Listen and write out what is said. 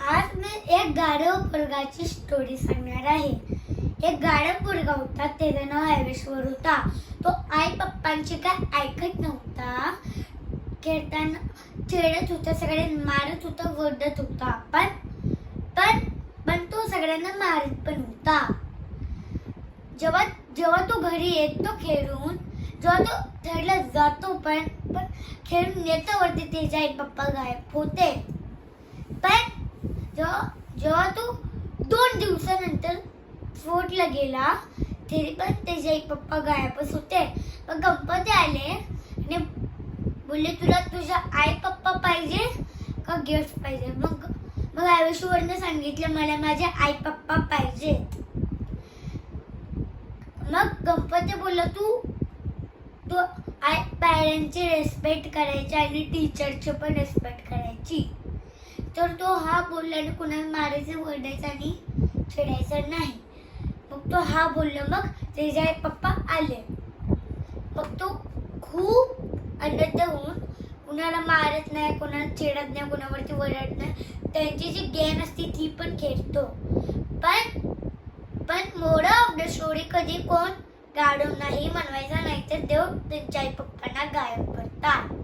आज मी एक गाढव पोरगाची स्टोरी सांगणार आहे. एक गाढव पोरगा होता, त्याचं नाव हायवेश्वर होता. तो आई पप्पांची काय ऐकत नव्हता. खेळताना चिडत होता, सगळ्यांना मारत होता, ओरडत होता. पण तो सगळ्यांना मारत पण होता. जेव्हा तो घरी येतो खेळून, जेव्हा तो थर्डला जातो पण खेळून येतो वरती, त्याचे आई पप्पा गायब होते. पण जेव्हा तो 2 दिवसानंतर फोर्टला गेला, तरी पण त्याचे आई पप्पा गायबच होते. मग गणपती आले आणि बोलले, तुला तुझ्या आई पप्पा पाहिजे का गिफ्ट पाहिजे? मग हायवेश्वरने सांगितलं, मला माझे आई पप्पा पाहिजे. मग गणपती बोलला, तू पॅरेंटची रेस्पेक्ट करायची आणि टीचरची पण रेस्पेक्ट करायची. तर तो हा बोलला आणि कुणाला मारायचं, ओरडायचं आणि चिडायचं नाही. मग तो हा बोलला. मग त्याचे आई पप्पा आले. मग तो खूप आनंद होऊन कुणाला मारत नाही, कुणाला चिडत नाही, कुणावरती ओरडत नाही. त्यांची जी गेम असते ती पण खेळतो. पण मोरल ऑफ द स्टोरी, कधी कोण गाढव नाही बनवायचा, नाहीतर देव त्यांच्या आई पप्पांना गायब करतात.